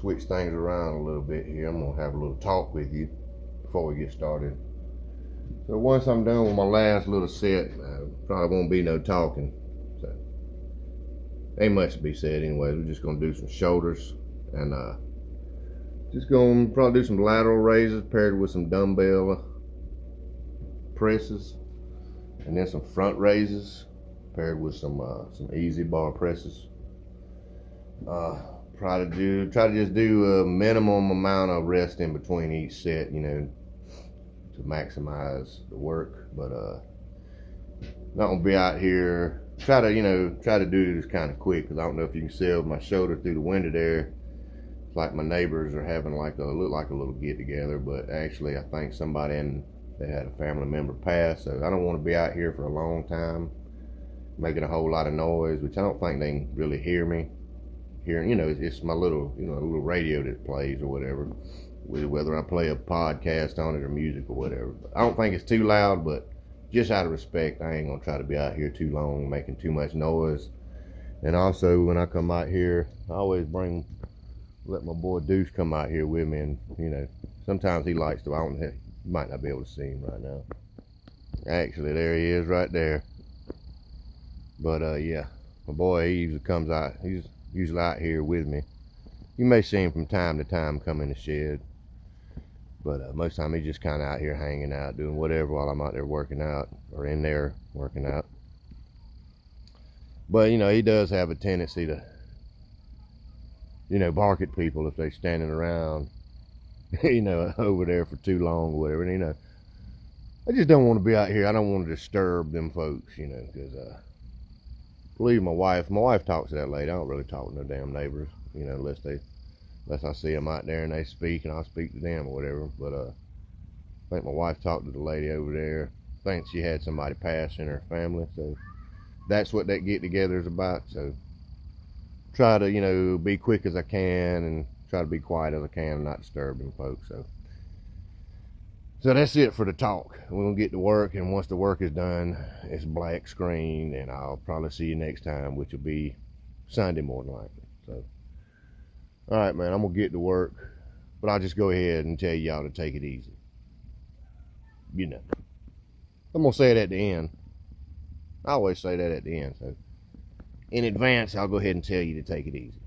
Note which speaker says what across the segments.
Speaker 1: switch things around a little bit here. I'm gonna have a little talk with you before we get started. So once I'm done with my last little set, probably won't be no talking. So ain't much to be said anyway. We're just gonna do some shoulders and just gonna probably do some lateral raises paired with some dumbbell presses, and then some front raises paired with some easy bar presses. Try to just do a minimum amount of rest in between each set, you know, to maximize the work. But not gonna be out here. Try to do this kind of quick, because I don't know if you can see over my shoulder through the window there. It's like my neighbors are having look like a little get together, but actually I think they had a family member pass, so I don't want to be out here for a long time making a whole lot of noise, which I don't think they can really hear me. Hearing, it's my little radio that plays or whatever, whether I play a podcast on it or music or whatever. But I don't think it's too loud, but just out of respect, I ain't gonna try to be out here too long making too much noise. And also, when I come out here, I always let my boy Deuce come out here with me, and sometimes he likes to. You might not be able to see him right now. Actually, there he is right there. But yeah, my boy, he usually comes out. He's usually out here with me. You may see him from time to time come in the shed, but most of the time he's just kind of out here hanging out, doing whatever while I'm out there working out, or in there working out. But he does have a tendency to bark at people if they're standing around over there for too long or whatever. And I just don't want to be out here. I don't want to disturb them folks, because believe my wife talks to that lady. I don't really talk to no damn neighbors, unless I see them out there and they speak, and I'll speak to them or whatever. But I think my wife talked to the lady over there. I think she had somebody pass in her family, so that's what that get together is about. So try to be quick as I can and try to be quiet as I can and not disturb them folks. So that's it for the talk. We're gonna get to work, and once the work is done, it's black screen, and I'll probably see you next time, which will be Sunday more than likely. So all right, man, I'm gonna get to work, but I'll just go ahead and tell y'all to take it easy. I'm gonna say it at the end. I always say that at the end, so in advance I'll go ahead and tell you to take it easy.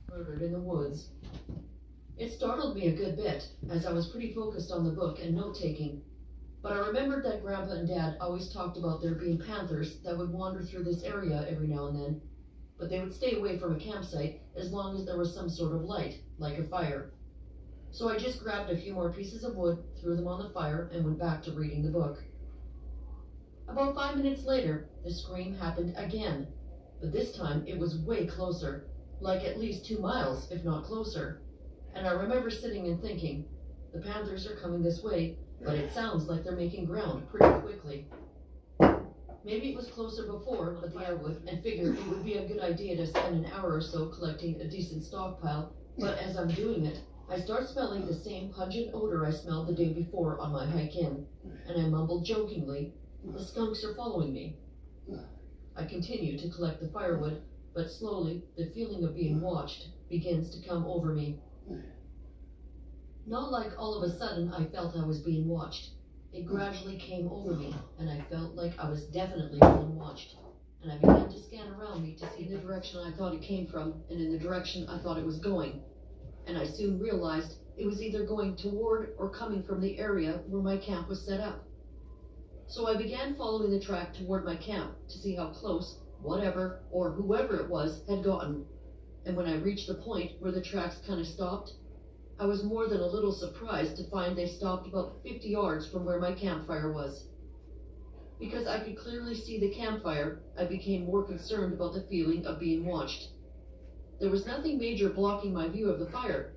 Speaker 2: Murdered in the woods. It startled me a good bit, as I was pretty focused on the book and note-taking. But I remembered that Grandpa and Dad always talked about there being panthers that would wander through this area every now and then, but they would stay away from a campsite as long as there was some sort of light, like a fire. So I just grabbed a few more pieces of wood, threw them on the fire, and went back to reading the book. About 5 minutes later, the scream happened again, but this time it was way closer, like at least 2 miles, if not closer. And I remember sitting and thinking, the panthers are coming this way, but it sounds like they're making ground pretty quickly. Maybe it was closer before the firewood, and figured it would be a good idea to spend an hour or so collecting a decent stockpile, but as I'm doing it, I start smelling the same pungent odor I smelled the day before on my hike in, and I mumbled jokingly, "The skunks are following me." I continue to collect the firewood, but slowly the feeling of being watched begins to come over me. Not like all of a sudden I felt I was being watched. It gradually came over me, and I felt like I was definitely being watched. And I began to scan around me to see the direction I thought it came from, and in the direction I thought it was going. And I soon realized it was either going toward or coming from the area where my camp was set up. So I began following the track toward my camp to see how close whatever or whoever it was had gotten. And when I reached the point where the tracks kind of stopped, I was more than a little surprised to find they stopped about 50 yards from where my campfire was. Because I could clearly see the campfire, I became more concerned about the feeling of being watched. There was nothing major blocking my view of the fire.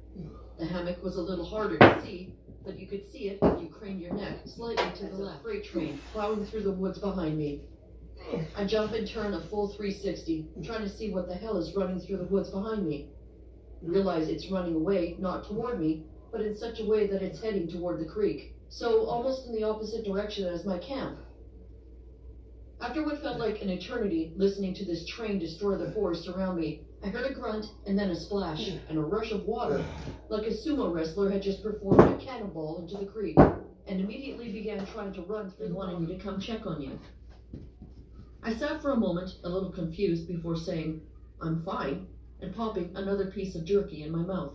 Speaker 2: The hammock was a little harder to see, but you could see it if you craned your neck slightly to the left. Freight train plowing through the woods behind me. I jump and turn a full 360, trying to see what the hell is running through the woods behind me. Realize it's running away, not toward me, but in such a way that it's heading toward the creek, so almost in the opposite direction as my camp. After what felt like an eternity listening to this train destroy the forest around me, I heard a grunt and then a splash and a rush of water, like a sumo wrestler had just performed a cannonball into the creek, and immediately began trying to run through, wanting me to come check on you. I sat for a moment, a little confused, before saying, "I'm fine," and popping another piece of jerky in my mouth.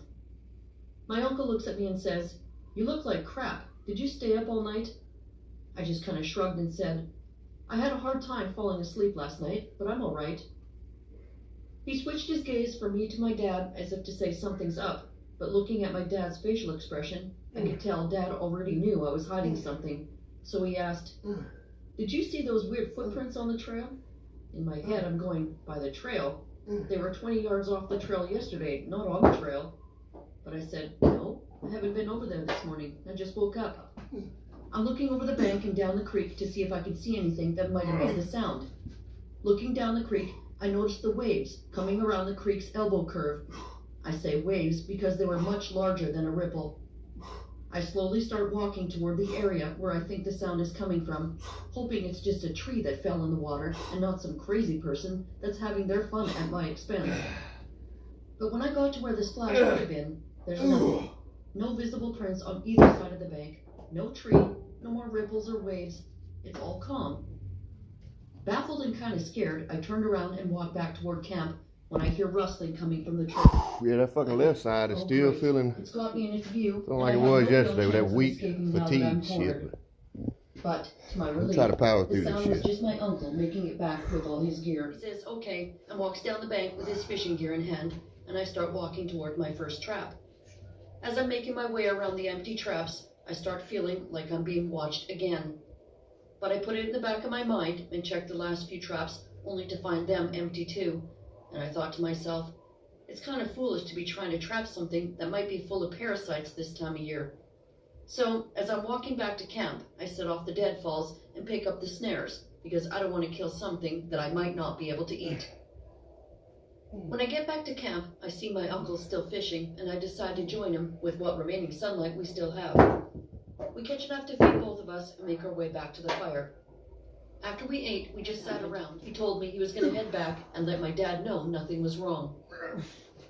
Speaker 2: My uncle looks at me and says, "You look like crap. Did you stay up all night?" I just kind of shrugged and said, "I had a hard time falling asleep last night, but I'm all right." He switched his gaze from me to my dad as if to say something's up, but looking at my dad's facial expression, I could tell Dad already knew I was hiding something, so he asked, "Did you see those weird footprints on the trail?" In my head, I'm going, "By the trail? They were 20 yards off the trail yesterday, not on the trail." But I said, "No, I haven't been over there this morning. I just woke up." I'm looking over the bank and down the creek to see if I could see anything that might have made the sound. Looking down the creek, I noticed the waves coming around the creek's elbow curve. I say waves because they were much larger than a ripple. I slowly start walking toward the area where I think the sound is coming from, hoping it's just a tree that fell in the water and not some crazy person that's having their fun at my expense. But when I got to where the splash would have been, there's nothing. No visible prints on either side of the bank, no tree, no more ripples or waves. It's all calm. Baffled and kind of scared, I turned around and walked back toward camp when I hear rustling coming from the trail.
Speaker 1: Yeah, that fucking left side is still
Speaker 2: great.
Speaker 1: feeling
Speaker 2: It's got me in its view.
Speaker 1: like it
Speaker 2: and I
Speaker 1: was
Speaker 2: have no
Speaker 1: yesterday with that
Speaker 2: chance of
Speaker 1: weak
Speaker 2: escaping now that I'm
Speaker 1: fatigue shit.
Speaker 2: cornered. But to my
Speaker 1: I'm
Speaker 2: relief,
Speaker 1: trying to power
Speaker 2: the
Speaker 1: through this
Speaker 2: sound was
Speaker 1: shit.
Speaker 2: just my uncle making it back with all his gear. He says, "Okay," and walks down the bank with his fishing gear in hand, and I start walking toward my first trap. As I'm making my way around the empty traps, I start feeling like I'm being watched again. But I put it in the back of my mind and checked the last few traps, only to find them empty too. And I thought to myself, it's kind of foolish to be trying to trap something that might be full of parasites this time of year. So, as I'm walking back to camp, I set off the deadfalls and pick up the snares, because I don't want to kill something that I might not be able to eat. When I get back to camp, I see my uncle still fishing, and I decide to join him with what remaining sunlight we still have. We catch enough to feed both of us and make our way back to the fire. After we ate, we just sat around. He told me he was going to head back and let my dad know nothing was wrong.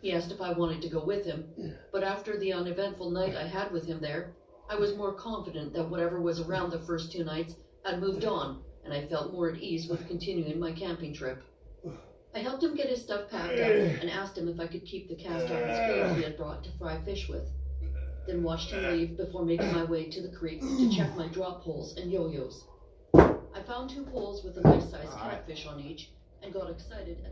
Speaker 2: He asked if I wanted to go with him, but after the uneventful night I had with him there, I was more confident that whatever was around the first 2 nights had moved on, and I felt more at ease with continuing my camping trip. I helped him get his stuff packed up and asked him if I could keep the cast iron scale he had brought to fry fish with. Then watched him leave before making my way to the creek to check my drop poles and yo-yos. I found 2 poles with a nice sized catfish on each and got excited.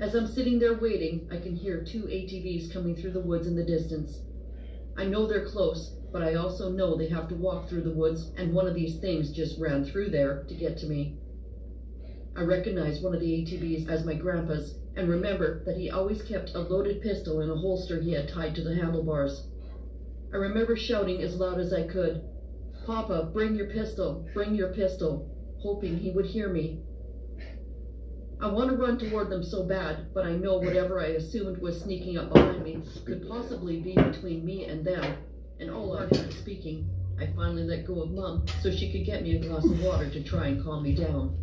Speaker 2: As I'm sitting there waiting, I can hear 2 ATVs coming through the woods in the distance. I know they're close, but I also know they have to walk through the woods, and one of these things just ran through there to get to me. I recognize one of the ATVs as my grandpa's and remember that he always kept a loaded pistol in a holster he had tied to the handlebars. I remember shouting as loud as I could, "Papa, bring your pistol, bring your pistol," hoping he would hear me. I want to run toward them so bad, but I know whatever I assumed was sneaking up behind me could possibly be between me and them, and all out of speaking, I finally let go of Mum so she could get me a glass of water to try and calm me down.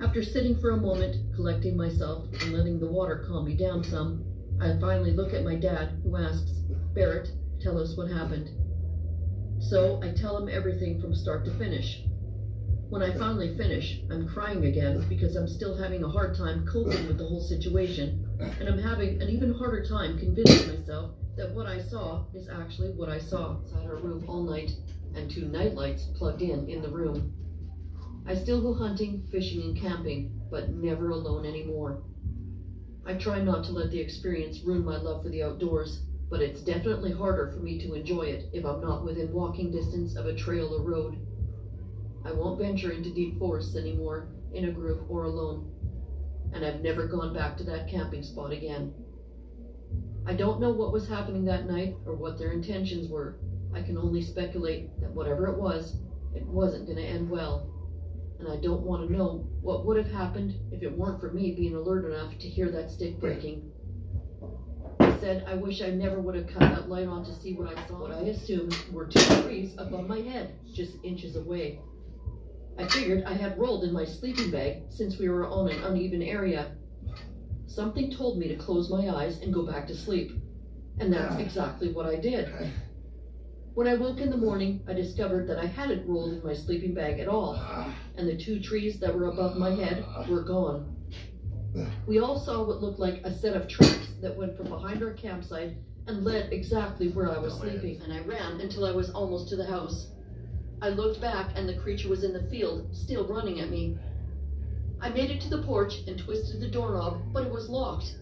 Speaker 2: After sitting for a moment, collecting myself and letting the water calm me down some, I finally look at my dad, who asks, "Barrett, tell us what happened." So I tell him everything from start to finish. When I finally finish, I'm crying again because I'm still having a hard time coping with the whole situation, and I'm having an even harder time convincing myself that what I saw is actually what I saw. Inside our room all night, and 2 night lights plugged in the room. I still go hunting, fishing, and camping, but never alone anymore. I try not to let the experience ruin my love for the outdoors, but it's definitely harder for me to enjoy it if I'm not within walking distance of a trail or road. I won't venture into deep forests anymore, in a group or alone, and I've never gone back to that camping spot again. I don't know what was happening that night or what their intentions were. I can only speculate that whatever it wasn't going to end well. And I don't want to know what would have happened if it weren't for me being alert enough to hear that stick breaking. I said I wish I never would have cut that light on to see what I saw. What I assumed were 2 trees above my head, just inches away. I figured I had rolled in my sleeping bag since we were on an uneven area. Something told me to close my eyes and go back to sleep. And that's exactly what I did. When I woke in the morning, I discovered that I hadn't rolled in my sleeping bag at all, and the 2 trees that were above my head were gone. We all saw what looked like a set of tracks that went from behind our campsite and led exactly where I was sleeping, and I ran until I was almost to the house. I looked back and the creature was in the field, still running at me. I made it to the porch and twisted the doorknob, but it was locked.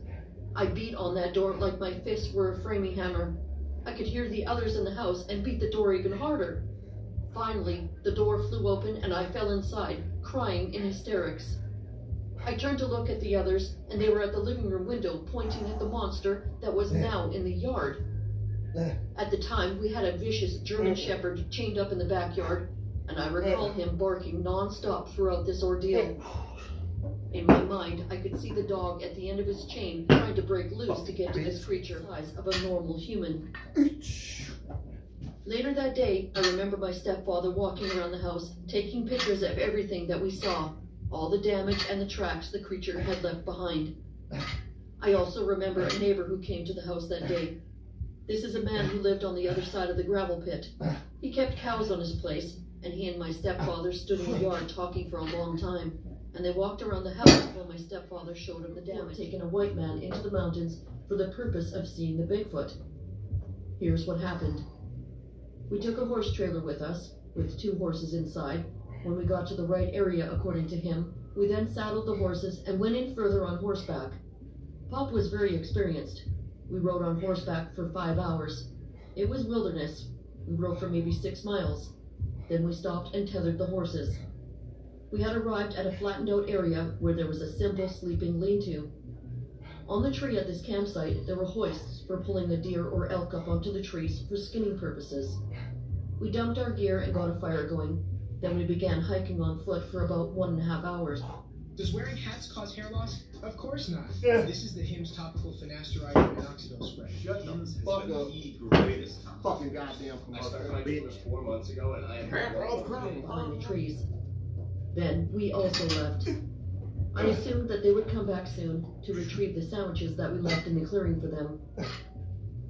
Speaker 2: I beat on that door like my fists were a framing hammer. I could hear the others in the house and beat the door even harder. Finally, the door flew open and I fell inside, crying in hysterics. I turned to look at the others, and they were at the living room window pointing at the monster that was now in the yard. At the time, we had a vicious German shepherd chained up in the backyard, and I recall him barking non-stop throughout this ordeal. In my mind, I could see the dog at the end of his chain trying to break loose to get to this creature the size of a normal human. Later that day, I remember my stepfather walking around the house, taking pictures of everything that we saw, all the damage and the tracks the creature had left behind. I also remember a neighbor who came to the house that day. This is a man who lived on the other side of the gravel pit. He kept cows on his place, and he and my stepfather stood in the yard talking for a long time, and they walked around the house while my stepfather showed him the damage. Taken a white man into the mountains for the purpose of seeing the Bigfoot. Here's what happened. We took a horse trailer with us, with 2 horses inside. When we got to the right area, according to him, we then saddled the horses and went in further on horseback. Pop was very experienced. We rode on horseback for 5 hours. It was wilderness. We rode for maybe 6 miles. Then we stopped and tethered the horses. We had arrived at a flattened out area where there was a simple sleeping lean-to. On the tree at this campsite, there were hoists for pulling the deer or elk up onto the trees for skinning purposes. We dumped our gear and got a fire going. Then we began hiking on foot for about 1.5 hours.
Speaker 3: Does wearing hats cause hair loss? Of course not. This is the Hims topical finasteride and minoxidil spray.
Speaker 4: Hims has
Speaker 5: Fuck
Speaker 4: been
Speaker 5: up.
Speaker 4: the greatest company.
Speaker 5: Fucking goddamn
Speaker 4: I started
Speaker 5: commercial.
Speaker 4: hiking this 4 months ago, and I am
Speaker 2: Behind the trees. Then we also left. I assumed that they would come back soon to retrieve the sandwiches that we left in the clearing for them.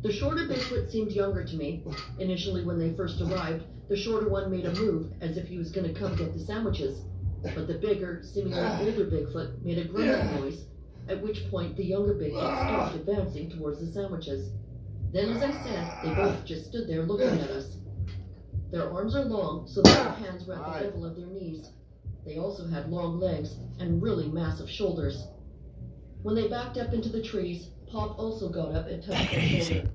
Speaker 2: The shorter Bigfoot seemed younger to me. Initially, when they first arrived, the shorter one made a move as if he was going to come get the sandwiches. But the bigger, seemingly older Bigfoot made a grunting noise, at which point the younger Bigfoot stopped advancing towards the sandwiches. Then, as I said, they both just stood there looking at us. Their arms are long, so their hands were at the level of their knees. They also had long legs and really massive shoulders. When they backed up into the trees, Pop also got up and touched their shoulder.